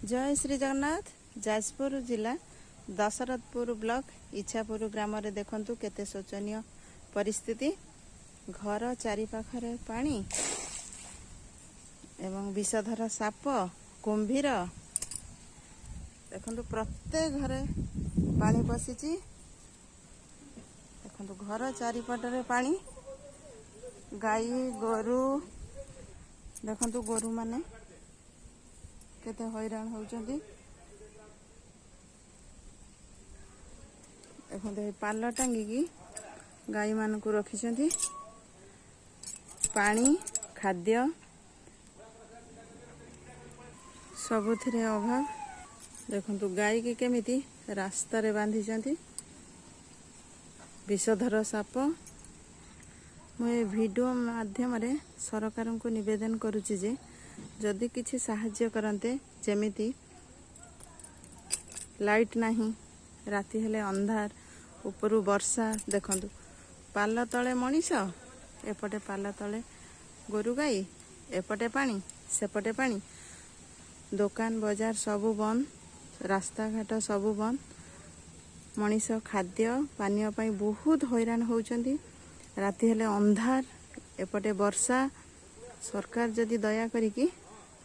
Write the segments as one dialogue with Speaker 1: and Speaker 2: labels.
Speaker 1: जय श्री जगन्नाथ। जाजपुर जिला दशरथपुर ब्लॉक इच्छापुर ग्राम रे देखंतु केते शोचनीय परिस्थिति। घर चारि पाखरे पानी एवं विषधर साप कुंभीर देखंतु प्रत्येक घरे पानी पशिची। देखंतु घर चारिपटरे पानी, गाई गोरु देखंतु गोरु माने केते हैरान होउचंती। देखंतु पाल टांगी की गाई मान को रखिछंती। पानी खाद्य सबुथिरे अभाव। देखंतु गाई के केमिति रास्ता रे बांधिछंती। विषधर साप। मैं वीडियो माध्यम रे सरकार को निवेदन करुछि जे जदि किछि साहाय्य करन्ते, जेमिति लाइट नाही, राति हेले अंधार, ऊपर वर्षा। देखंतु पाल तले मनीष, एपटे पाल तले गोरु गाई, एपटे पानी सेपटे पानी। दुकान बाजार सबु बंद, रास्ता घाट सबु बंद। मनीष खाद्य पानी पाई बहुत हैरान होउचंती। राति हेले अंधार, एपटे वर्षा। सरकार जदि दया करिकी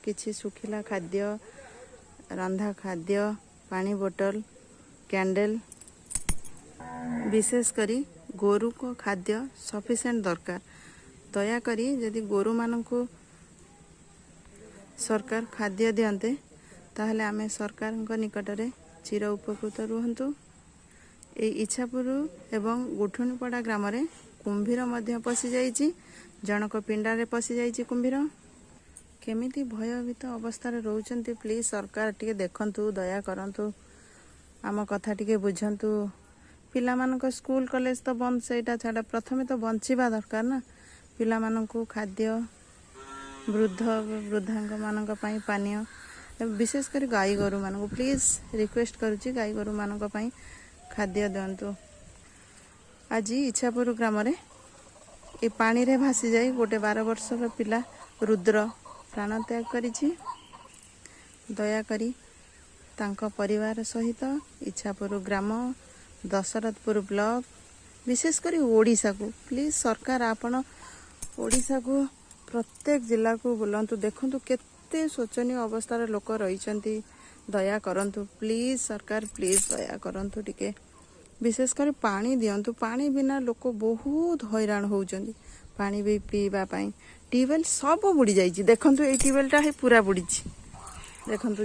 Speaker 1: किछि सुखिला खाद्य, रंधा खाद्य, पानी बोतल, कैंडल, विशेष करी गोरु को खाद्य सफिशिएंट दरकार। दया करी जदि गोरु मानकु सरकार खाद्य दियंते ताहले आमे सरकार निकटरे चिर उपकृत रुहंतु। ए इच्छापुर एवं गुठुनीपड़ा ग्राम रे कुंभीर मध्य पशि जाइछि। जनक पिंडारे पशि जाइछि कुंभीर। केमिति भयभीत अवस्था रे रहउचंती। प्लीज सरकार टिके देखंतु, दया करंतु, आम कथा टिके बुझंतु। पिला मानक स्कूल कॉलेज तो बंद, सेटा छाड़ा प्रथमे तो बंचिबा दरकार ना। पिला मानकु खाद्य, वृद्ध वृद्धांग मानक पई पानीय, विशेष कर गाई गोरु मानक प्लीज रिक्वेस्ट करूची, गाई गोरु मानक पई खाद्य दियंतु। आज इच्छापुर ग्राम रे ए पानी रे भासी जाई गोटे 12 वर्षर पिला रुद्र प्राण त्याग करिछि। दया करी तांको परिवार सहित इच्छापुर ग्राम दशरथपुर ब्लॉक, विशेष करी ओडिशा को प्लीज सरकार आपण ओडिशा को प्रत्येक जिला को बुलंतु। देखंतु केते शोचनीय अवस्था रे लोक रहिचंती। दया करंतु प्लीज सरकार, प्लीज दया करंतु टिके। विशेष कर पानी दियंतु। पानी बिना लोक बहुत हैरान होउचंती। पानी भी पीवा पाई ट्यूबवेल सब बुड़ी जाइछि। देखंतु ए ट्यूबवेल टा है पूरा बुड़ीछि। देखंतु